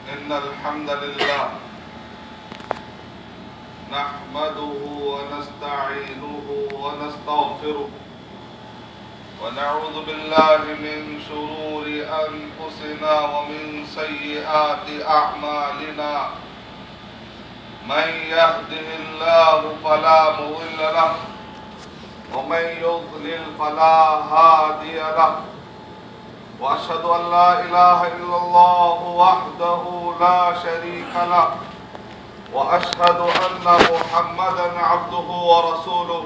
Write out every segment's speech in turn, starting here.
إن الحمد لله نحمده ونستعينه ونستغفره ونعوذ بالله من شرور أنفسنا ومن سيئات أعمالنا من يهده الله فلا مضل له ومن يضلل فلا هادي له وأشهد أن لا إله إلا الله وحده لا شريك له وأشهد أن محمدا عبده ورسوله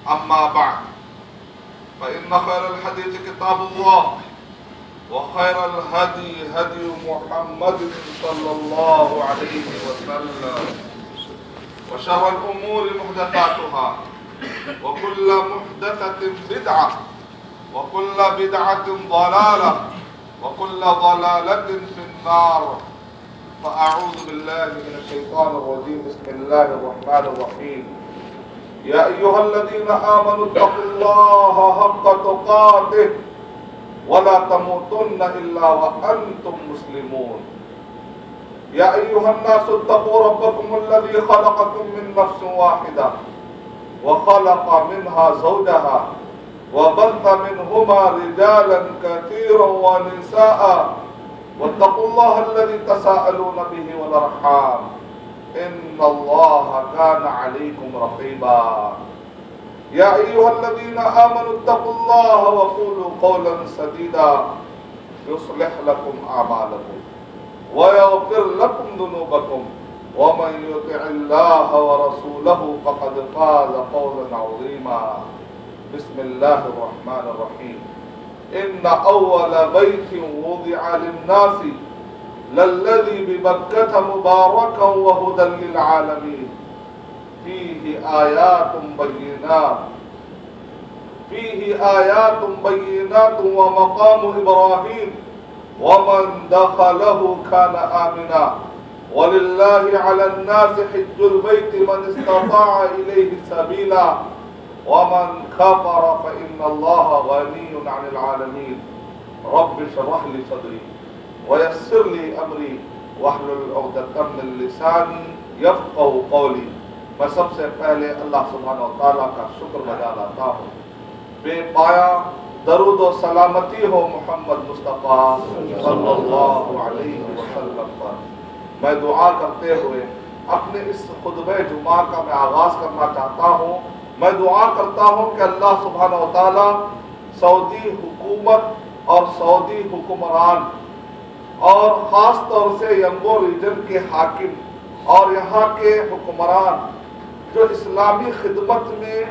أما بعد فإن خير الحديث كتاب الله وخير الهدي هدي محمد صلى الله عليه وسلم وشر الأمور محدثاتها وكل محدثة بدعة وكل بدعة ضلالة وكل ضلالة في النار فأعوذ بالله من الشيطان الرجيم بسم الله الرحمن الرحيم يا أيها الذين آمنوا اتقوا الله حق تقاته ولا تموتن إلا وأنتم مسلمون يا أيها الناس اتقوا ربكم الذي خلقكم من نفس واحدة وخلق منها زوجها وبث منهما رجالا كثيرا ونساء واتقوا الله الذي تساءلون به والأرحام إن الله كان عليكم رقيبا يا أيها الذين آمنوا اتقوا الله وقولوا قولا سديدا يصلح لكم أعمالكم ويغفر لكم ذنوبكم ومن يطع الله ورسوله فقد فاز فوزا عظيما بسم الله الرحمن الرحيم إن أول بيت وضع للناس للذي ببكة مباركا وهدى للعالمين فيه آيات بينات ومقام إبراهيم ومن دخله كان آمنا ولله على الناس حج البيت من استطاع إليه سبيلا ومن كفر فإن الله غني عن العالمين رب اشرح لي صدري ويسر لي أمري واحلل عقدة من لساني يفقهوا قولي میں سب سے پہلے اللہ سبحانہ وتعالیٰ کا شکر بجا لاتا ہوں بے پایا درود و سلامتی ہو محمد مصطفیٰ صلی اللہ علیہ وسلم پر میں دعا کرتے ہوئے اپنے اس خطبہ جمعہ کا میں آغاز کرنا چاہتا ہوں میں دعا کرتا ہوں کہ اللہ سبحانہ وتعالیٰ سعودی حکومت اور سعودی حکمران اور خاص طور سے ینگو ریجن کے حاکم اور یہاں کے حکمران جو اسلامی خدمت میں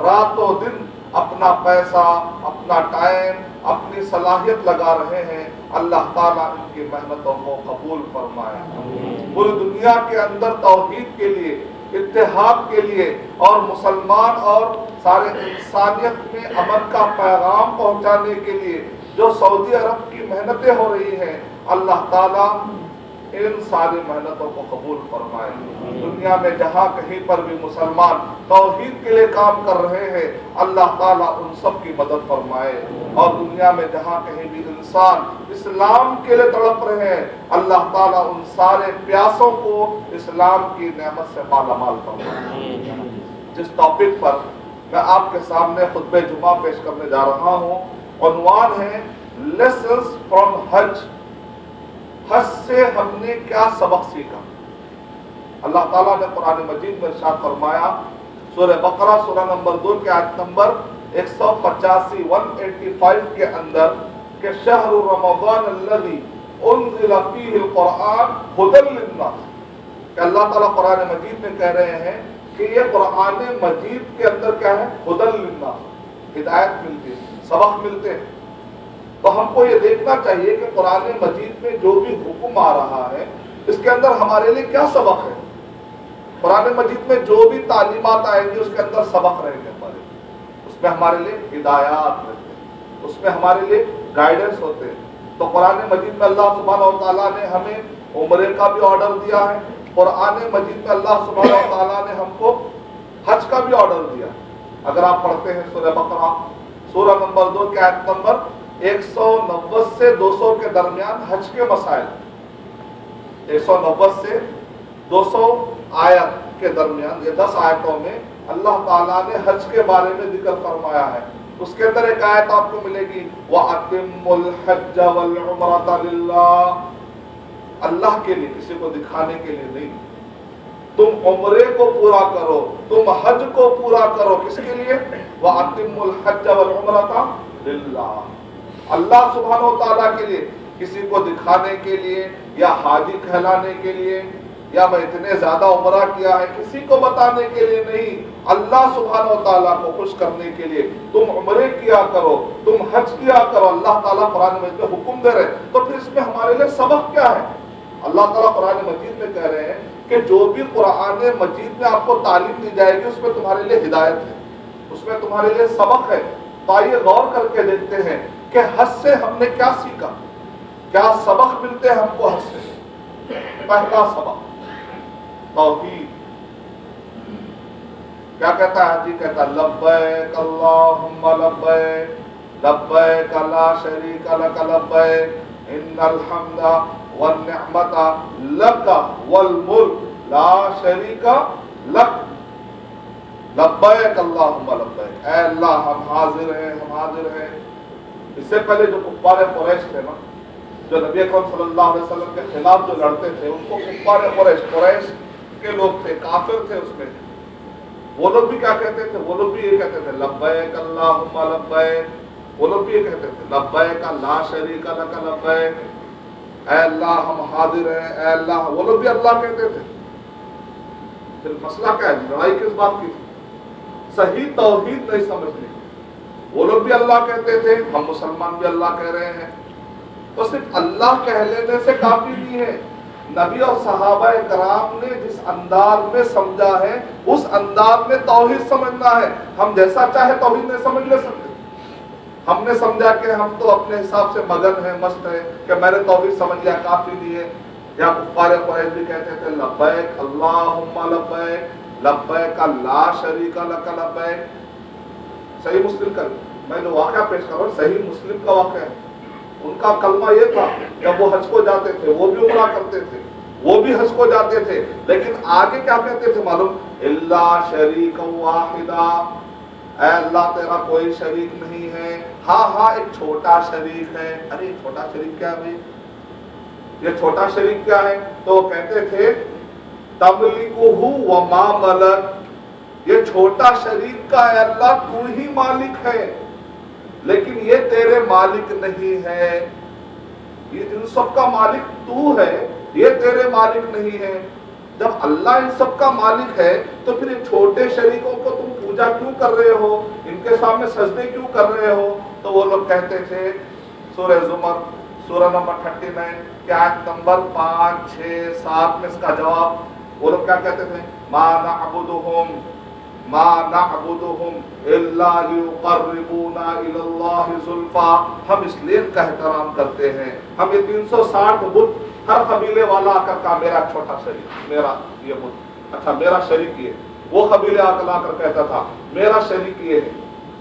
رات و دن اپنا پیسہ اپنا ٹائم اپنی صلاحیت لگا رہے ہیں اللہ تعالیٰ ان کی محنتوں کو قبول فرمائے پوری دنیا کے اندر توحید کے لیے اتحاد کے لیے اور مسلمان اور سارے انسانیت میں امن کا پیغام پہنچانے کے لیے جو سعودی عرب کی محنتیں ہو رہی ہیں اللہ تعالیٰ ان ساری محنتوں کو قبول فرمائے دنیا میں جہاں کہیں پر بھی مسلمان توحید کے لیے کام کر رہے ہیں اللہ تعالیٰ ان سب کی مدد فرمائے اور دنیا میں جہاں کہیں بھی انسان اسلام کے لیے تڑپ رہے ہیں اللہ تعالیٰ ان سارے پیاسوں کو اسلام کی نعمت سے مالا مال فرمائے جس ٹاپک پر میں آپ کے سامنے خطبہ جمعہ پیش کرنے جا رہا ہوں عنوان ہے لیسنز فرام حج حج سے ہم نے کیا سبق سیکھا اللہ تعالیٰ نے قرآن مجید میں ارشاد فرمایا سورہ بقرہ سورہ نمبر 2 کے آیت نمبر 185 کے اندر کہ شہر رمضان الذی انزل فیہ القرآن ھدی للناس کہ اللہ تعالیٰ قرآن مجید میں کہہ رہے ہیں کہ یہ قرآن مجید کے اندر کیا ہے ھدی للناس ہدایت ملتی ہے سبق ملتے ہیں تو ہم کو یہ دیکھنا چاہیے کہ قرآن مجید میں جو بھی حکم آ رہا ہے اس کے اندر ہمارے لیے کیا سبق ہے قرآن مجید میں جو بھی تعلیمات آئیں گی اس کے اندر سبق رہیں گے ہمارے اس میں ہمارے لیے ہدایات رہتے ہیں اس میں ہمارے لیے گائیڈنس ہوتے ہیں تو قرآن مجید میں اللہ سبحانہ وتعالیٰ نے ہمیں عمرے کا بھی آرڈر دیا ہے قرآن مجید میں اللہ سبحانہ وتعالیٰ نے ہم کو حج کا بھی آرڈر دیا اگر آپ پڑھتے ہیں سورہ بقرہ سورہ نمبر 2 کے آیت نمبر 190 سے 200 کے درمیان حج کے مسائل 190 سے 200 آیت کے درمیان، یہ 10 آیتوں میں اللہ تعالیٰ نے حج کے بارے میں ذکر فرمایا ہے۔ اس کے اندر ایک آیت آپ کو ملے گی وَأَتِمُّ الْحَجَّ وَالْعُمْرَةَ لِلَّهِ، اللہ کے لیے، کسی کو دکھانے کے لیے نہیں۔ تم عمرے کو پورا کرو، تم حج کو پورا کرو، کس کے لیے؟ وَأَتِمُّ الْحَجَّ وَالْعُمْرَةَ لِلَّهِ، اللہ سبحانہ و تعالیٰ کے لیے، کسی کو دکھانے کے لیے یا حاجی کہلانے کے لیے یا میں اتنے زیادہ عمرہ کیا ہے کسی کو بتانے کے لیے نہیں، اللہ سبحانہ و تعالیٰ کو خوش کرنے کے لیے تم عمرے کیا کرو، تم حج کیا کرو۔ اللہ تعالیٰ قرآن مجید میں حکم دے رہے، تو پھر اس میں ہمارے لیے سبق کیا ہے؟ اللہ تعالیٰ قرآن مجید میں کہہ رہے ہیں کہ جو بھی قرآن مجید میں آپ کو تعلیم دی جائے گی اس میں تمہارے لیے ہدایت ہے، اس میں تمہارے لیے سبق ہے۔ تو آئیے غور کر کے دیکھتے ہیں کہ حج سے ہم نے کیا سیکھا، کیا سبق ملتے ہیں ہم کو حج سے۔ پہلا سبق توحید، کیا کہتا ہے حجی؟ کہتا ہے لبیک اللہم لبیک لبیک لا شریک لک لبیک ان الحمد والنعمت لک والملک لا شریک لک لبیک اللہم لبیک، اے اللہ ہم حاضر ہیں، ہم حاضر ہیں۔ اس سے پہلے جو کفار قریش تھے نا، جو نبی اکرم صلی اللہ علیہ وسلم کے خلاف جو لڑتے تھے، ان کو کفار قریش کے لوگ تھے، کافر تھے اس میں، وہ لوگ بھی کیا کہتے تھے؟ وہ لوگ بھی یہ کہتے تھے لبیک اللہم لبیک، وہ لوگ بھی یہ کہتے تھے لبیک لا شریک لک لبیک، اے اللہ ہم حاضر ہیں، اے اللہ، وہ لوگ بھی اللہ کہتے تھے۔ پھر مسئلہ کیا ہے؟ لڑائی کس بات کی تھی؟ صحیح توحید نہیں سمجھنے۔ وہ لوگ بھی اللہ کہتے تھے، ہم مسلمان بھی اللہ کہہ رہے ہیں، تو صرف اللہ کہہ لینے سے کافی نہیں ہے۔ نبی اور صحابہ کرام نے جس انداز میں سمجھا ہے اس انداز میں توحید سمجھنا ہے۔ ہم جیسا چاہے توحید نہیں سمجھ لے سکتے۔ ہم نے سمجھا کہ ہم تو اپنے حساب سے مگن ہیں، مست ہیں، کہ میں نے توحید سمجھ لیا کافی نہیں ہے۔ یا کفار قریش بھی کہتے تھے لبیک اللہم لبیک لبیک لا شریک لک لبیک۔ صحیح مسلم کا میں جو واقعہ پیش کر رہا ہوں صحیح مسلم کا واقعہ ہے۔ ان کا کلمہ یہ تھا، جب وہ حج کو جاتے تھے وہ بھی عمرہ کرتے تھے، وہ بھی حج کو جاتے تھے، لیکن آگے کیا کہتے تھے معلوم؟ الا شریک واحدا، اے اللہ تیرا کوئی شریک نہیں ہے، ہاں ہاں ایک چھوٹا شریک ہے۔ ارے چھوٹا شریک کیا ہے؟ یہ چھوٹا شریک کیا ہے؟ تو وہ کہتے تھے تملکہ وما ملک، یہ چھوٹا شریک کا اے اللہ تو ہی مالک ہے، لیکن یہ تیرے مالک نہیں ہے، یہ ان سب کا مالک تو ہے، یہ تیرے مالک نہیں ہے۔ جب اللہ ان سب کا مالک ہے تو پھر ان چھوٹے شریکوں کو تم پوجا کیوں کر رہے ہو، ان کے سامنے سجدے کیوں کر رہے ہو؟ تو وہ لوگ کہتے تھے، سورہ زمر سورہ نمبر 39 کی آیت نمبر 5 6 7 میں اس کا جواب وہ لوگ کیا کہتے تھے؟ ما نعبدهم الا ليقربونا الى الله زلفى، ہم اس لیے ان کا احترام کرتے ہیں، ہم یہ 360 بت، ہر قبیلے والا آ کر کہا میرا چھوٹا شریک، میرا یہ بت، اچھا میرا شریک یہ، وہ قبیلے آ کر کہتا تھا میرا شریک یہ ہے،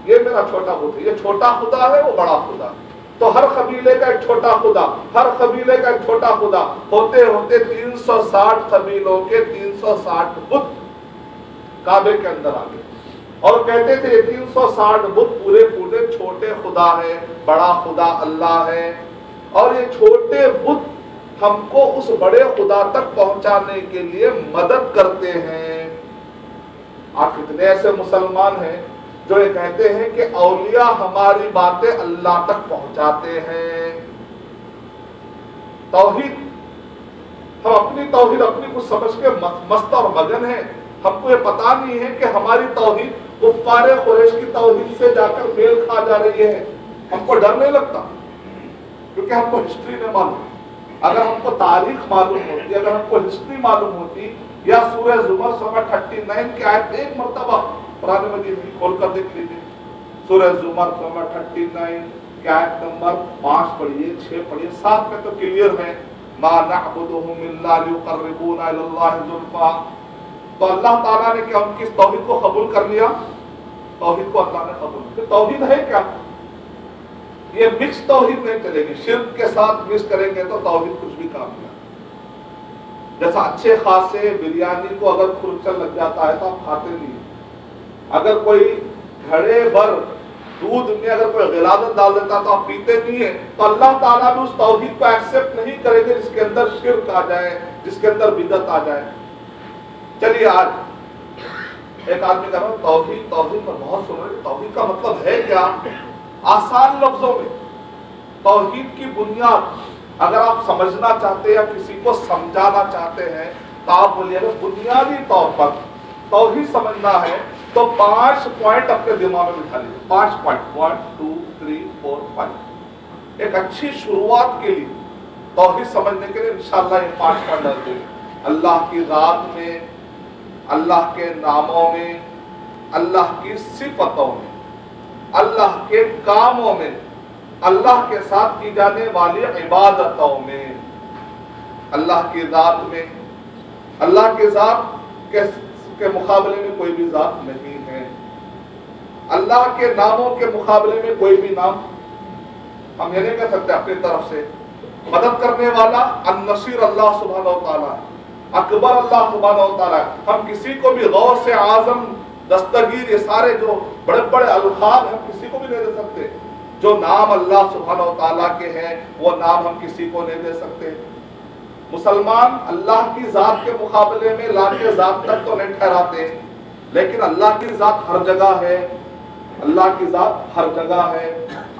یہ میرا چھوٹا بت ہے، یہ چھوٹا خدا ہے وہ بڑا خدا ہے۔ تو ہر قبیلے کا ایک چھوٹا خدا، ہر قبیلے کا ایک چھوٹا خدا، ہوتے ہوتے 360 قبیلوں کے 360 بت کعبے کے اندر آ گئے، اور کہتے تھے یہ 360 بت پورے پورے چھوٹے خدا ہے، بڑا خدا اللہ ہے، اور یہ چھوٹے بت ہم کو اس بڑے خدا تک پہنچانے کے لیے مدد کرتے ہیں۔ آپ کتنے ایسے مسلمان ہیں جو یہ کہتے ہیں کہ اولیاء ہماری باتیں اللہ تک پہنچاتے ہیں۔ توحید، ہم اپنی توحید اپنی کو سمجھ کے مست اور مگن ہیں، ہم کو یہ پتا نہیں ہے کہ ہماری توحید کفار قریش کی توحید سے جا کر میل کھا جا رہی ہے۔ ہم کو ڈر نہیں لگتا کیونکہ ہم کو ہسٹری نہیں معلوم۔ اگر ہم کو تاریخ معلوم ہوتی، اگر ہم کو ہسٹری معلوم ہوتی، یا سورہ زمر سورہ 39 کی آیت ایک مرتبہ قرآن مجید میں کھول کر دیکھ لیجیے، سورہ زمر سورہ 39 کی آیت نمبر 5 پڑھیے، 6 پڑھیے، 7 میں تو کلیئر ہے، ما نعبدهم الا ليقربونا الى الله زلفى۔ تو اللہ تعالیٰ نے کیا ان کی توحید کو قبول کر لیا؟ توحید کو اللہ نے قبول کیا۔ توحید ہے کیا؟ یہ مکس توحید نہیں چلے گی، شرک کے ساتھ مکس کریں گے تو توحید کچھ بھی کام نہیں۔ جیسا اچھے خاصے بریانی کو اگر کھرچل لگ جاتا ہے تو آپ کھاتے نہیں. اگر کوئی گھڑے بھر دودھ میں اگر کوئی غلاظت ڈال دیتا تو آپ پیتے نہیں ہیں. تو اللہ تعالیٰ بھی اس توحید کو ایکسپٹ نہیں کرے گا جس کے اندر شرک آ جائے, جس کے اندر بدعت آ جائے. چلیے آج ایک آدمی کہہ رہا توحید توحید پر بہت سن رہے, توحید کا مطلب ہے کیا؟ آسان لفظوں میں توحید کی بنیاد اگر آپ سمجھنا چاہتے ہیں یا کسی کو سمجھانا چاہتے ہیں تو آپ بولیے گا بنیادی طور پر توحید سمجھنا ہے تو 5 پوائنٹ اپنے دماغ میں بٹھا لیجیے. 5 پوائنٹ 1 2 3 4 5 ایک اچھی شروعات کے لیے توحید سمجھنے کے لیے انشاءاللہ یہ 5 پوائنٹ ڈالتے ہیں. اللہ کی ذات میں, اللہ کے ناموں میں, اللہ کی صفتوں میں, اللہ کے کاموں میں, اللہ کے ساتھ کی جانے والی عبادتوں میں. اللہ کی ذات میں, اللہ کی ذات کے مقابلے میں کوئی بھی ذات نہیں ہے. اللہ کے ناموں کے مقابلے میں کوئی بھی نام ہم یہ نہیں کہہ سکتے اپنی طرف سے. مدد کرنے والا النصیر اللہ سبحانہ و تعالیٰ, اکبر اللہ سبحانہ و تعالیٰ. ہم کسی کو بھی غور سے اعظم, دستگیر, یہ سارے جو بڑے بڑے القاب ہم کسی کو بھی نہیں دے سکتے. جو نام اللہ سبحانہ و تعالیٰ کے ہیں وہ نام ہم کسی کو نہیں دے سکتے. مسلمان اللہ کی ذات کے مقابلے میں لا کے ذات تک تو نہیں ٹھہراتے, لیکن اللہ کی ذات ہر جگہ ہے. اللہ کی ذات ہر جگہ ہے,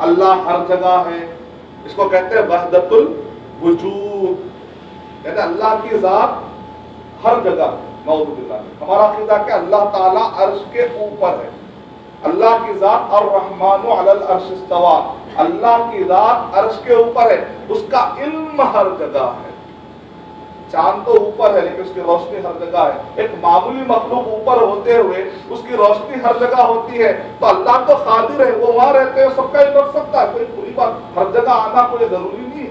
اللہ ہر جگہ ہے. اس کو کہتے ہیں وحدت الوجود, یعنی اللہ کی ذات ہر جگہ. نعوذ باللہ, ہمارا عقیدہ کہ اللہ تعالیٰ عرش کے اوپر ہے. اللہ کی ذات الرحمن علی العرش استوى, اللہ کی ذات عرش کے اوپر ہے. اس کا علم ہر جگہ ہے. چاند تو اوپر ہے لیکن اس کی روشنی ہر جگہ ہے. ایک معمولی مخلوق اوپر ہوتے ہوئے اس کی روشنی ہر جگہ ہوتی ہے. تو اللہ تو قادر ہے, وہ وہاں رہتے ہیں, سب کا علم رکھ سکتا ہے. کوئی بری بات, ہر جگہ آنا کوئی ضروری نہیں ہے.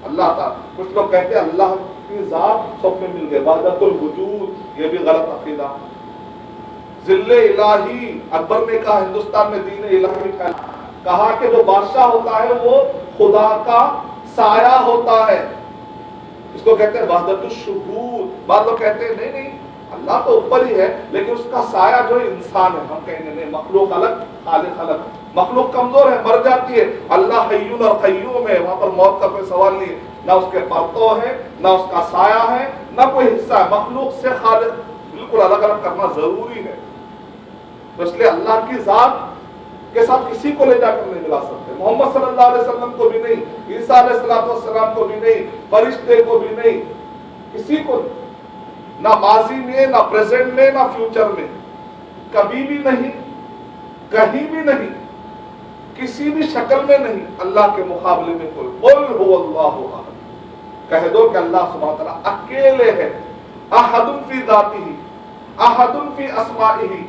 اللہ تعالیٰ, کچھ لوگ کہتے ہیں اللہ کی ذات سب میں مل گئے, وحدت الوجود, یہ بھی غلط عقیدہ. ذل الہی, اکبر نے کہا ہندوستان میں دین الہی پھیلا, کہا کہ جو بادشاہ ہوتا ہے وہ خدا کا سایہ ہوتا ہے. اس کو کہتے ہیں وحدت الشہود. بعض لوگ کہتے ہیں نہیں نہیں اللہ تو اوپر ہی ہے لیکن اس کا سایہ جو انسان ہے. ہم کہیں گے نہیں, مخلوق الگ خالق الگ. مخلوق کمزور ہے, مر جاتی ہے. اللہ حی اور قیوم ہے, وہاں پر موت کا کوئی سوال نہیں ہے. نہ اس کے پرتو ہے, نہ اس کا سایہ ہے, نہ کوئی حصہ ہے. مخلوق سے خالق بالکل الگ الگ کرنا ضروری ہے. تو اس لیے اللہ کی ذات کے ساتھ کسی کو لے جا کر نہیں ملا سکتے. محمد صلی اللہ علیہ وسلم کو بھی نہیں, عیسیٰ علیہ السلام کو بھی نہیں, فرشتے کو بھی نہیں, کسی کو نہ ماضی میں, نہ پریزنٹ میں, نہ فیوچر میں, کبھی بھی نہیں, کہیں بھی نہیں, کسی بھی شکل میں نہیں. اللہ کے مقابلے میں کوئی. قل هو اللہ احد, کہہ دو کہ اللہ سبحانہ وتعالی اکیلے ہے. احد فی ذاتہ, احد فی اسمائہ,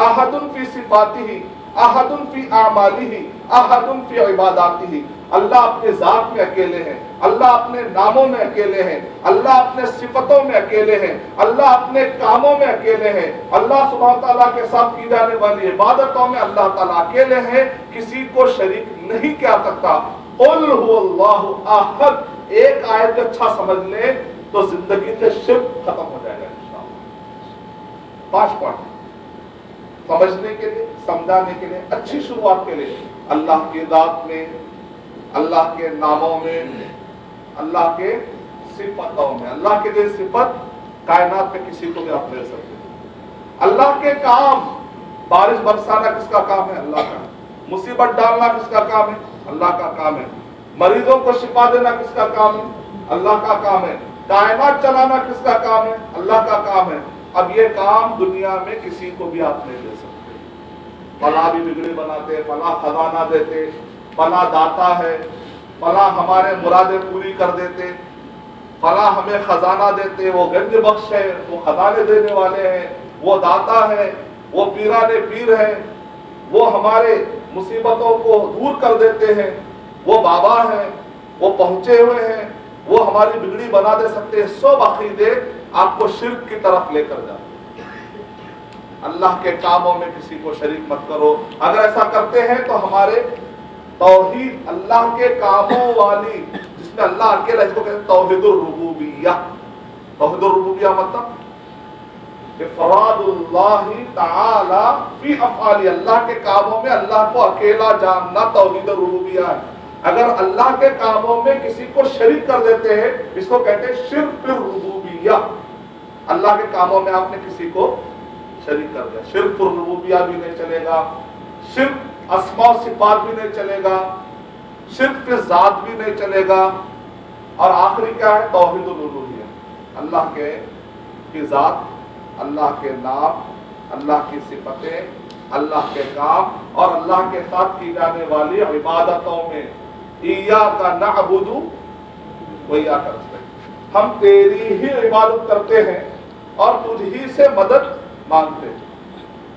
احد فی صفاتہ, احد فی اعمالہ, احد فی عباداتہ. اللہ اپنے ذات میں اکیلے ہیں, اللہ اپنے ناموں میں اکیلے ہیں, اللہ اپنے صفتوں میں اکیلے ہیں, اللہ اپنے کاموں میں اکیلے ہیں. اللہ سبحانہ تعالیٰ کے ساتھ کی جانے والی عبادتوں میں اللہ تعالیٰ اکیلے ہیں, کسی کو شریک نہیں کیا سکتا. قل هو اللہ احد, ایک آیت اچھا سمجھ لیں تو زندگی سے شرک ختم ہو جائے گا انشاءاللہ. 5 پوائنٹ سمجھنے کے لیے, سمجھانے کے لیے, اچھی شروعات کے لیے. اللہ کی ذات میں, اللہ کے ناموں میں, اللہ کے صفتوں میں. اللہ کے لیے صفت کائنات میں کسی کو بھی آپ لے سکتے ہیں. اللہ کے کام, بارش برسانا کس کا کام ہے؟ اللہ کا. مصیبت ڈالنا کس کا کام ہے؟ اللہ کا کام ہے. مریضوں کو شفا دینا کس کا کام ہے؟ اللہ کا کام ہے. کائنات چلانا کس کا کام ہے؟ اللہ کا کام ہے. اب یہ کام دنیا میں کسی کو بھی آپ نہیں دے سکتے. فلاں بھی بگڑی بناتے, فلاں خزانہ دیتے, فلاں داتا ہے, فلاں ہمارے مرادیں پوری کر دیتے, فلاں ہمیں خزانہ دیتے, وہ گنج بخش ہے, وہ خزانے دینے والے ہیں, وہ داتا ہے, وہ پیران پیر ہے, وہ ہمارے مصیبتوں کو دور کر دیتے ہیں, وہ بابا ہیں, وہ پہنچے ہوئے ہیں, وہ ہماری بگڑی بنا دے سکتے ہیں. سب عقیدے آپ کو شرک کی طرف لے کر جاتے. اللہ کے کاموں میں کسی کو شریک مت کرو. اگر ایسا کرتے ہیں تو ہمارے توحید اللہ کے کاموں والی, جس میں اللہ اکیلا, اس کو کہتے ہیں توحید الربوبیہ, توحید الربوبیہ مطلب افراد اللہ تعالی فی افعال، اللہ کے کاموں میں اللہ کو اکیلا جاننا توحید الربوبیہ ہے۔ اگر اللہ کے کاموں میں کسی کو شریک کر دیتے ہیں اس کو کہتے ہیں شرک الربوبیہ۔ اللہ کے کاموں میں آپ نے کسی کو شریک کر دیا، شرک الربوبیہ بھی نہیں چلے گا، شرک اسماء و صفات بھی نہیں چلے گا، شرک فی ذات بھی نہیں چلے گا، اور آخری کیا ہے؟ توحید الالوہیہ، اللہ کی ذات، اللہ کے نام، اللہ کی صفتیں، اللہ کے کام اور اللہ کے ساتھ کی جانے والی عبادتوں میں ایاک نعبد و ایاک نستعین، ہم تیری ہی عبادت کرتے ہیں اور تجھ ہی سے مدد مانگتے ہیں،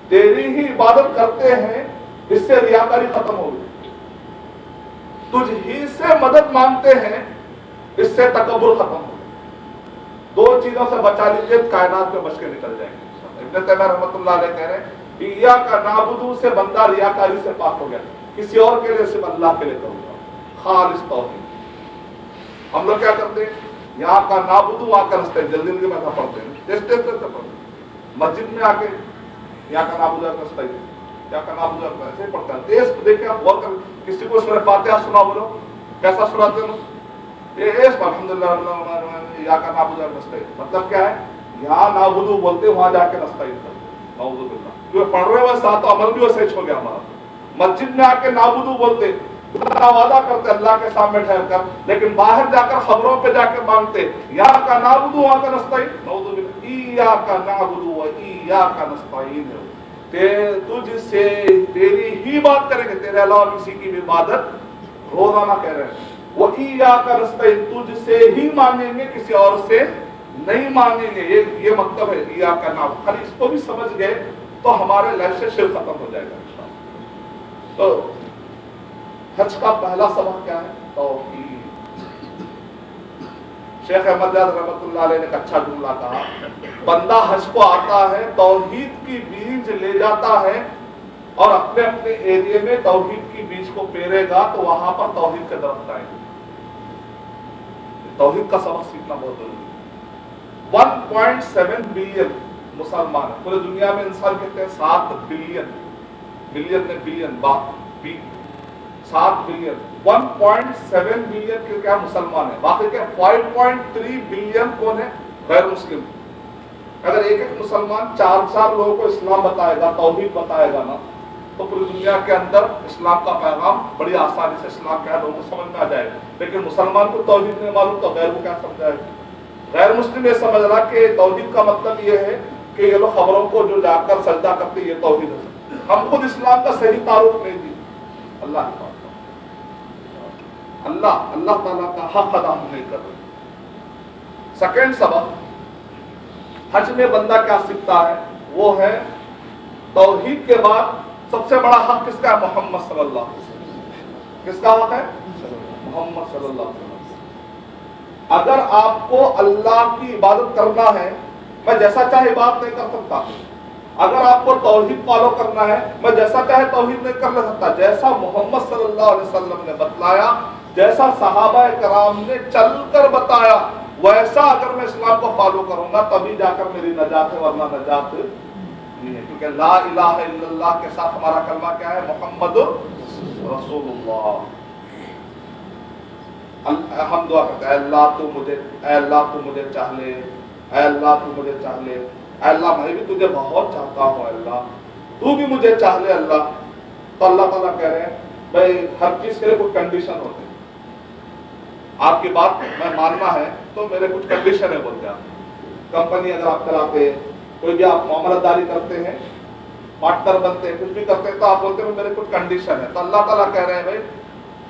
تیری ہی عبادت کرتے ہیں، اس سے ریاکاری ختم ہو گئی، تجھ ہی سے مدد مانگتے ہیں، اس سے تکبر ختم ہو گئی۔ دو چیزوں سے بچا لیجیے، کائنات میں بچ کے نکل جائیں گے۔ ابن تیمیہ رحمۃ اللہ علیہ کہہ رہے ہیں ایاک نعبد سے بندہ ریاکاری سے پاک ہو گیا، کسی اور کے لیے، صرف اللہ کے لیے کروں گا، خالص توحید۔ ہم لوگ کیا کرتے ہیں؟ یہاں کا نعبد وہاں کا نستعین، جلدی جلدی میں پڑھتے ہیں، تیز تیز سے پڑھتے ہیں، مسجد میں آ کے یہاں کا نعبد وہاں کا نستعین، یہاں کا نعبد وہاں کا ایسے پڑھتا ہے، تیز دیکھیں آپ غور کریں، کسی کو سورہ فاتحہ سنا بولو کیسا سناتے ہیں؟ الحمدللہ یا کا نعبد و نستعین، مطلب کیا ہے؟ یہاں نعبد بولتے وہاں جا کے نستعین کرتے، نعوذ باللہ، جو پڑھ رہے ہوئے ساتھ عمل بھی ویسے ہو گیا ہمارا۔ مسجد میں آ کے نعبد بولتے، وعدہ کرتے اللہ کے سامنے ٹھہر کر، لیکن باہر جا کر خبروں پہ جا کے مانگتے یہاں کا نعبد وہاں کا نستعین، نعوذ باللہ، ایاک نعبد و ایاک نستعین، تجھ سے تیری ہی بات کریں گے، تیرے علاوہ کسی کی بھی عبادت روزانہ کہہ رہے ہیں، وَإِيَّاكَ نَسْتَعِينُ، تجھ سے ہی مانگیں گے، کسی اور سے نہیں مانگیں گے، یہ مطلب ہے ایاک نعبد۔ خالی اس کو بھی سمجھ گئے تو ہمارے لائف سے شرک ختم ہو جائے گا انشاءاللہ۔ تو حج کا پہلا سبق کیا ہے؟ توحید۔ شیخ احمد یاد رحمۃ اللہ علیہ نے ایک اچھا جملہ کہا، بندہ حج کو آتا ہے، توحید کی بیج لے جاتا ہے اور اپنے اپنے ایریے میں توحید کی بیج کو پیرے گا تو وہاں پر توحید کے درخت آئیں گے۔ توحید کا سبق سیکھنا بہت ضروری ہے۔ 1.7 بلین مسلمان ہیں پورے دنیا میں، انسان کہتے ہیں 7 بلین، بلین نے بلین بات، 7 بلین، 1.7 بلین کے کیا مسلمان ہیں، باقی کیا 5.3 بلین کون ہے؟ غیر مسلم۔ اگر ایک ایک مسلمان 4 لوگوں کو اسلام بتائے گا، توحید بتائے گا نا، تو پوری دنیا کے اندر اسلام کا پیغام بڑی آسانی سے اسلام کیا ہے لوگوں کو سمجھ میں آ جائے گا۔ لیکن مسلمان کو توحید نہیں معلوم تو غیر کو کیا سمجھائے گا؟ غیر مسلم یہ سمجھ رہا کہ توحید کا مطلب یہ ہے کہ یہ لوگ خبروں کو جو جا کر سجدہ کرتے یہ توحید ہے، ہم خود اسلام کا صحیح تعارف نہیں دی۔ اللہ کی بات، اللہ تعالیٰ کا حق ادا ہم نہیں کر رہے۔ سیکنڈ سبق حج میں بندہ کیا سیکھتا ہے؟ وہ ہے توحید کے بعد سب سے بڑا حق کس کا ہے؟ محمد صلی اللہ علیہ وسلم۔ کس کا حق ہے؟ محمد صلی اللہ علیہ وسلم۔ اگر آپ کو اللہ کی عبادت کرنا ہے، میں جیسا چاہے عبادت نہیں کر سکتا۔ اگر آپ کو توحید فالو کرنا ہے، میں جیسا چاہے توحید نہیں کر سکتا۔ جیسا محمد صلی اللہ علیہ وسلم نے بتلایا، جیسا صحابہ کرام نے چل کر بتایا، ویسا اگر میں اسلام کو فالو کروں گا تبھی جا کر میری نجات ہے، ورنہ نجات نہیں ہے۔ کیونکہ لا الہ الا اللہ کے ساتھ ہمارا کلمہ کیا ہے؟ محمد رسول اللہ۔ ہم دعا کرتے ہیں، اے اللہ تو مجھے چاہ لے، اے اللہ تو مجھے چاہ لے، اے اللہ میں بھی تجھے بہت چاہتا ہوں، اے اللہ تو بھی مجھے چاہ لے اللہ۔ تو اللہ تعالیٰ کہہ رہے ہیں بھائی ہر چیز کے لیے کوئی کنڈیشن ہوتے ہیں، آپ کی بات میں ماننا ہے تو میرے کچھ کنڈیشن ہے بولتے ہیں۔ آپ کمپنی اگر آپ چلاتے ہیں، کوئی بھی آپ معاملہ داری کرتے ہیں، پارٹنر بنتے ہیں، کچھ بھی کرتے ہیں تو آپ بولتے ہیں میرے کچھ کنڈیشن ہے۔ تو اللہ تعالیٰ کہہ رہے ہیں بھائی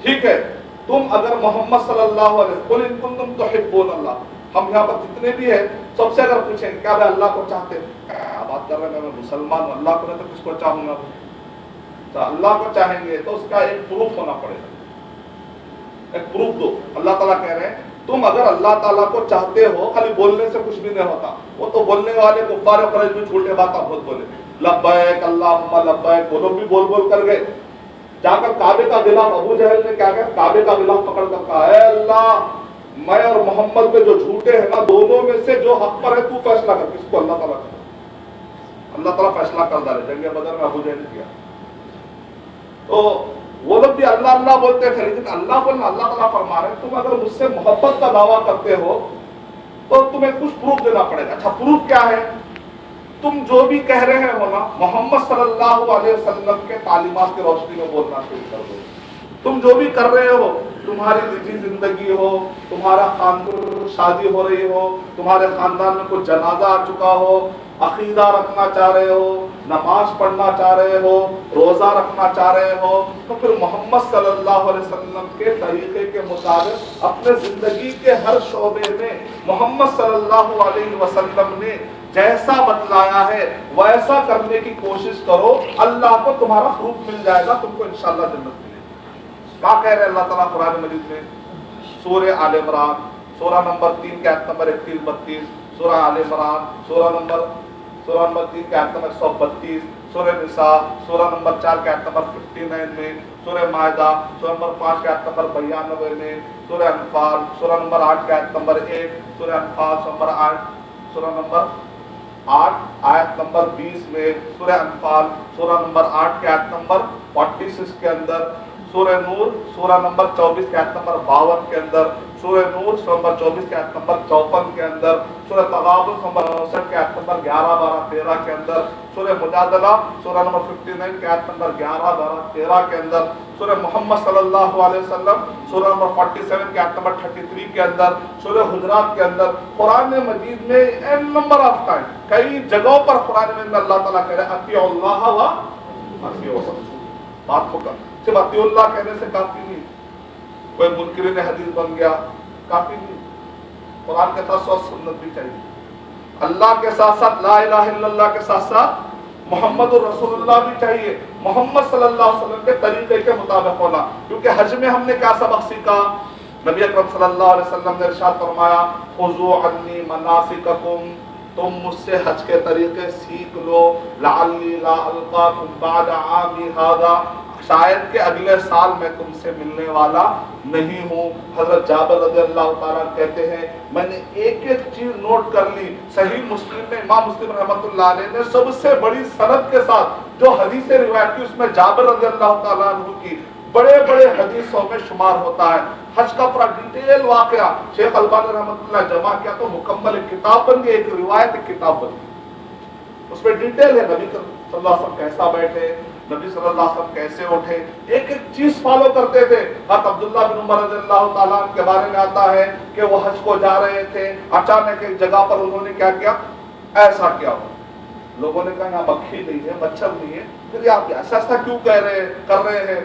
ٹھیک ہے، تم اگر محمد صلی اللہ علیہ وسلم قل ان کنتم تحبون اللہ، ہم یہاں پر جتنے بھی ہیں سب سے اگر پوچھیں کیا بھائی اللہ کو چاہتے ہیں، کیا بات کر رہے ہیں، میں مسلمان ہوں، اللہ کو نہیں تو کس کو چاہوں گا؟ تو اللہ کو چاہیں گے تو اس کا ایک پروف ہونا پڑے گا، ایک پروف دو۔ اللہ تعالیٰ کہہ رہے ہیں تم اگر اللہ تعالیٰ کو چاہتے ہو، خالی بولنے سے کچھ بھی نہیں ہوتا، وہ تو بولنے والے کفار قریش بھی چھوٹے باتیں بہت بولے، لبیک اللہم لبیک، وہ لوگ بھی بول بول کر گئے، جا کر کعبے کا غلاف، ابو جہل نے کیا کہا، کعبے کا غلاف پکڑ کر کہا اے اللہ میں اور محمد میں جو جھوٹے ہیں نا، دونوں میں سے جو حق پر ہے تو فیصلہ کر. کس کو؟ اللہ تعالیٰ کا. اللہ تعالیٰ فیصلہ کر ڈالے. جنگ بدر میں ابو جہل نے کیا. تو وہ لوگ بھی اللہ اللہ بولتے تھے، لیکن اللہ بولنا اللہ تعالیٰ فرما رہے ہیں تم اگر مجھ سے محبت کا دعویٰ کرتے ہو تو تمہیں کچھ پروف دینا پڑے گا. اچھا پروف کیا ہے؟ تم جو بھی کہہ رہے ہو نا، محمد صلی اللہ علیہ وسلم کے تعلیمات کی روشنی میں بولنا شروع کر دو. تم جو بھی کر رہے ہو، تمہاری نجی زندگی ہو، تمہارا خاندان شادی ہو رہی ہو، تمہارے خاندان میں کوئی جنازہ آ چکا ہو، عقیدہ رکھنا چاہ رہے ہو، نماز پڑھنا چاہ رہے ہو، روزہ رکھنا چاہ رہے ہو، تو پھر محمد صلی اللہ علیہ وسلم کے طریقے کے مطابق اپنے زندگی کے ہر شعبے میں محمد صلی اللہ علیہ وسلم نے جیسا بتلایا ہے ویسا کرنے کی کوشش کرو. اللہ کو تمہارا پروف مل جائے گا، تم کو انشاءاللہ جنت ملے گی. کیا کہہ رہے اللہ تعالیٰ قرآن مجید میں؟ سورہ آل عمران سورہ نمبر 3 کے آیت نمبر 31-32، سورہ آل عمران سورہ نمبر 3 کے آیت نمبر 132، سورہ نساء سورہ نمبر 4 کے آیت نمبر 59 میں، سورہ مائدہ سورہ نمبر 5 کے آیت نمبر 92 میں، سورہ انفال سورہ نمبر 8 کے آیت نمبر 1، سورہ انفال سورہ نمبر 8 آیت نمبر 20 میں، سورہ انفال سورہ نمبر 8 کے آیت نمبر 46 کے اندر، سورہ نور سورہ نمبر 24 کے آیت نمبر 52 کے اندر، سورہ نور سورہ نمبر 24 کے آیت نمبر 54 کے اندر، سورہ تغابن نمبر 69 کے آیت نمبر 11 12 13 کے اندر، سورہ مجادلہ سورہ نمبر 59 کے آیت نمبر 11 12 13 کے اندر، سورہ محمد صلی اللہ علیہ وسلم سورہ نمبر 47 کے آیت نمبر 33 کے اندر، سورہ حجرات کے اندر. قرآن مجید میں این نمبر آف ٹائم کئی جگہوں پر قرآن مجید میں اللہ تعالیٰ کہہ رہے ہیں اطیعوا اللہ و اطیعوا الرسول. بات کو کر صرف اطیع اللہ کہنے سے کافی نہیں. کوئی منکرین حدیث بن گیا کافی نہیں. قرآن کے ساتھ ساتھ سنت بھی چاہیے. اللہ کے ساتھ ساتھ لا الہ الا اللہ کے ساتھ ساتھ محمد الرسول اللہ بھی چاہیے. محمد صلی اللہ علیہ وسلم کے طریقے کے مطابق ہونا. کیونکہ حج میں ہم نے کیا سبق سیکھا؟ نبی اکرم صلی اللہ علیہ وسلم نے ارشاد فرمایا خذوا عنی مناسککم، تم مجھ سے حج کے طریقے سیکھ لو. لعلی لا القاکم بعد عامی ھذا، شاید کہ اگلے سال میں تم سے ملنے والا نہیں ہوں. حضرت جابر رضی اللہ تعالیٰ کہتے ہیں میں نے ایک ایک چیز نوٹ کر لی. صحیح مسلم میں امام مسلم رحمۃ اللہ علیہ نے سب سے بڑی سند کے ساتھ جو حدیث روایت کی اس میں جابر رضی اللہ تعالیٰ عنہ کی بڑے بڑے حدیثوں میں شمار ہوتا ہے. حج کا پورا ڈیٹیل واقعہ شیخ البانی رحمۃ اللہ جمع کیا تو مکمل ایک کتاب بن گئی، ایک روایت ایک کتاب بن گئی. اس میں ڈیٹیل ہے نبی صلی اللہ علیہ وسلم کیسا بیٹھے، نبی صلی اللہ علیہ وسلم کیسے اٹھے، ایک ایک چیز فالو کرتے تھے. حضرت عبداللہ بن عمر رضی اللہ تعالیٰ عنہ کے بارے میں آتا ہے کہ وہ حج کو جا رہے تھے، اچانک ایک جگہ پر انہوں نے کیا کیا، ایسا کیا. لوگوں نے کہا یہاں مکھی نہیں ہے، مچھر نہیں ہے، پھر آپ ایسا ایسا کیوں کر رہے ہیں؟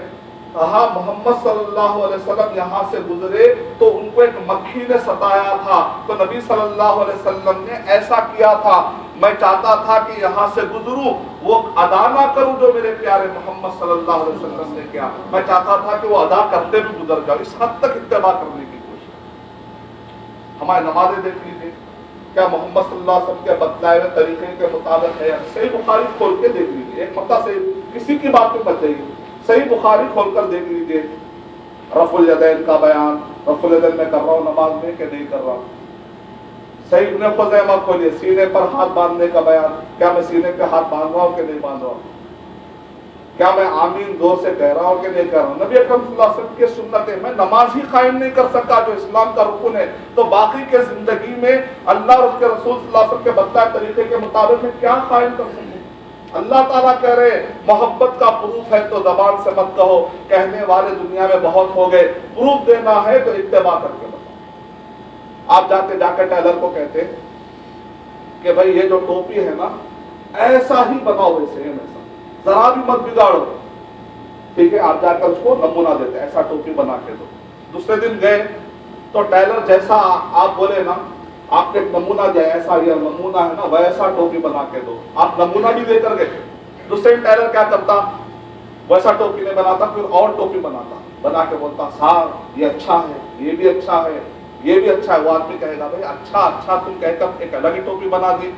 کہا محمد صلی اللہ علیہ وسلم یہاں سے گزرے تو ان کو ایک مکھی نے ستایا تھا، تو نبی صلی اللہ علیہ وسلم نے ایسا کیا تھا. میں چاہتا تھا کہ یہاں سے گزروں وہ ادا نہ کروں جو میرے پیارے محمد صلی اللہ علیہ وسلم نے کیا. میں چاہتا تھا کہ وہ ادا کرتے بھی گزر جاؤ. اس حد تک اتباع کرنے کی کوشش. ہماری نمازیں دیکھ لیجیے کیا محمد صلی اللہ علیہ وسلم کے بتلائے ہوئے طریقے کے مطابق ہے. صحیح بخاری کھول کے دیکھ لیجیے، ایک مرتبہ سے کسی کی بات میں بچ جائیے. صحیح بخاری کھول کر دیکھ لیجیے، رفع الیدین کا بیان، رفع الیدین میں کر رہا ہوں نماز میں کہ نہیں کر رہا ہوں. صحیح ابن خزیمہ کھولیے، سینے پر ہاتھ باندھنے کا بیان، کیا میں سینے پہ ہاتھ باندھ رہا ہوں کہ نہیں باندھ رہا ہوں، کیا میں آمین زور سے کہہ رہا ہوں کہ نہیں کہہ رہا ہوں. نبی اکرم صلی اللہ علیہ وسلم کی سنتیں میں نماز ہی قائم نہیں کر سکا جو اسلام کا رکن ہے، تو باقی کے زندگی میں اللہ اور اس کے رسول صلی اللہ علیہ وسلم کے بتائے طریقے کے مطابق میں کیا قائم کر سکوں. اللہ تعالیٰ کہہ رہے محبت کا پروف ہے تو زبان سے مت کہو، کہنے والے دنیا میں بہت ہو گئے، پروف دینا ہے تو اتباع کر کے بتاؤ. آپ جا کے ٹیلر کو کہتے کہ بھائی یہ جو ٹوپی ہے نا ایسا ہی بناؤ، ویسے ایسا ذرا بھی مت بگاڑو، ٹھیک ہے. آپ جا کر اس کو نمونہ دیتے ایسا ٹوپی بنا کے دو. دوسرے دن گئے تو ٹیلر جیسا آپ بولے نا، آپ کے نمونہ دیا ایسا یہ نمونہ ہے نا ویسا ٹوپی بنا کے دو. آپ نمونہ بھی دے کر گئے. دوسرے ٹیلر کیا کرتا، ویسا ٹوپی نہیں بناتا، پھر اور ٹوپی بناتا، بنا کے بولتا صاحب یہ اچھا ہے، یہ بھی اچھا ہے، یہ بھی اچھا ہے. وہ آدمی کہے گا بھائی اچھا تم کہہ کر ایک الگ ہی ٹوپی بنا دی.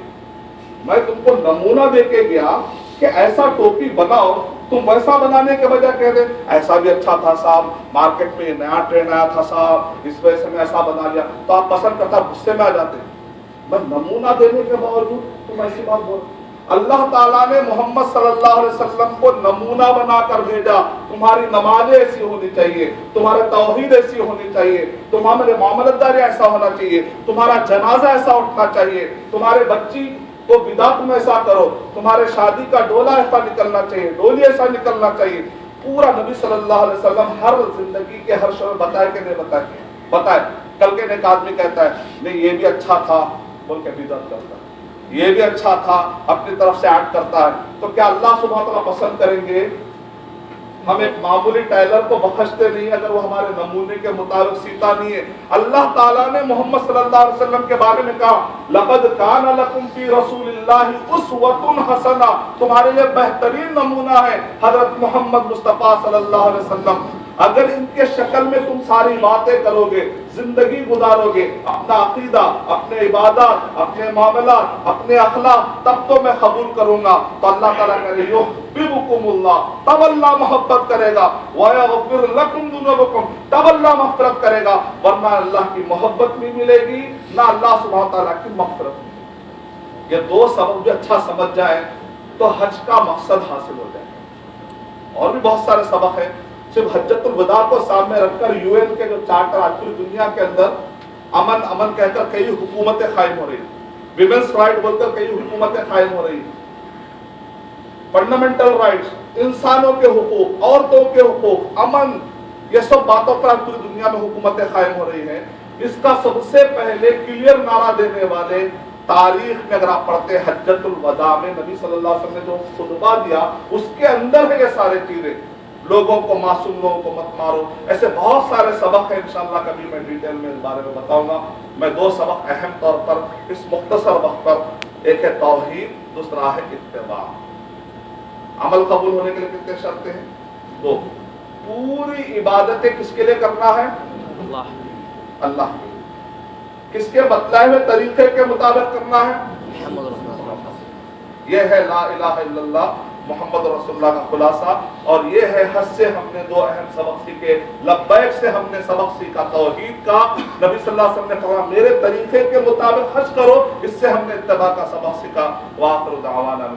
میں تم کو نمونہ دے کے گیا کہ ایسا ٹوپی بناؤ تم ویسا بنانے کے بجائے کہہ دے ایسا بھی اچھا تھا صاحب، مارکیٹ میں نیا ٹرینڈ آیا تھا صاحب، اس وجہ سے میں ایسا بنا لیا، تو آپ پسند کرتا غصے میں آ جاتے ہیں۔ میں نمونہ دینے کے باوجود تم ایسی بات بول۔ اللہ تعالیٰ نے محمد صلی اللہ علیہ وسلم کو نمونہ بنا کر بھیجا، تمہاری نمازیں ایسی ہونی چاہیے، تمہارے توحید ایسی ہونی چاہیے، تمہارے معاملت داری ایسا ہونا چاہیے، تمہارا جنازہ ایسا اٹھنا چاہیے، تمہارے بچی کو بدعت میں ایسا کرو، تمہارے شادی کا ڈولا ایسا نکلنا چاہیے، ڈولی ایسا نکلنا چاہیے۔ پورا نبی صلی اللہ علیہ وسلم ہر زندگی کے ہر شعبے بتائے کہ نہیں بتائے؟ بتائے۔ کل کے ایک آدمی کہتا ہے نہیں یہ بھی اچھا تھا بول کے بدعت کرتا ہے، یہ بھی اچھا تھا اپنی طرف سے ایڈ کرتا ہے، تو کیا اللہ سبحانہ وتعالیٰ پسند کریں گے؟ ہم ایک معمولی ٹیلر کو بخشتے نہیں اگر وہ ہمارے نمونے کے مطابق سیتا نہیں ہے۔ اللہ تعالیٰ نے محمد صلی اللہ علیہ وسلم کے بارے میں کہا لَقَدْ كَانَ لَكُمْ فِي رَسُولِ اللَّهِ أُسْوَةٌ حَسَنَةٌ، تمہارے لیے بہترین نمونہ ہے حضرت محمد مصطفیٰ صلی اللہ علیہ وسلم۔ اگر ان کے شکل میں تم ساری باتیں کرو گے، زندگی گزارو گے، اپنا عقیدہ، اپنے عبادات، اپنے معاملات، اپنے اخلاق، تب تو میں قبول کروں گا۔ تو اللہ تعالیٰ کہے یحببکم اللہ، تب اللہ محبت کرے گا، ویغفر لکم ذنوبکم، تب اللہ مغفرت کرے گا، ورنہ اللہ کی محبت نہیں ملے گی نہ اللہ سبحانہ تعالیٰ کی مغفرت ملے گی۔ یہ دو سبب بھی اچھا سمجھ جائیں تو حج کا مقصد حاصل ہو جائے گا۔ اور بھی بہت سارے سبق ہیں، صرف حجۃ الوداع کو سامنے رکھ کر یو این کے جو چارٹر آج پوری دنیا کے اندر امن کہہ کر کئی حکومتیں قائم ہو رہی ہیں، ویمنس رائٹ بول کر کئی حکومتیں قائم ہو رہی ہیں، فنڈامنٹل رائٹس، انسانوں کے حقوق، عورتوں کے حقوق، امن، یہ سب باتوں پر آج پوری دنیا میں حکومتیں قائم ہو رہی ہیں۔ اس کا سب سے پہلے کلیئر نعرہ دینے والے تاریخ میں اگر آپ پڑھتے ہیں حجۃ الوداع میں نبی صلی اللہ علیہ وسلم نے جو خطبہ دیا اس کے اندر ہے یہ سارے چیزیں، لوگوں کو معصوم لوگوں کو مت مارو، ایسے بہت سارے سبق ہیں، انشاءاللہ کبھی میں ڈیٹیل میں اس بارے میں بتاؤں گا۔ میں دو سبق اہم طور پر اس مختصر وقت پر، ایک ہے توحید، دوسرا ہے اتباع۔ عمل قبول ہونے کے لیے کتنے شرطیں ہیں؟ دو۔ پوری عبادتیں کس کے لیے کرنا ہے؟ اللہ کے لیے۔ کس کے بتلائے ہوئے طریقے کے مطابق کرنا ہے؟ یہ ہے لا الہ الا اللہ محمد رسول اللہ کا خلاصہ، اور یہ ہے حج سے ہم نے دو اہم سبق سیکھے۔ لبیک سے ہم نے سبق سیکھا توحید کا، نبی صلی اللہ علیہ وسلم نے فرمایا میرے طریقے کے مطابق حج کرو، اس سے ہم نے اتباع کا سبق سیکھا۔ وآخر دعوانا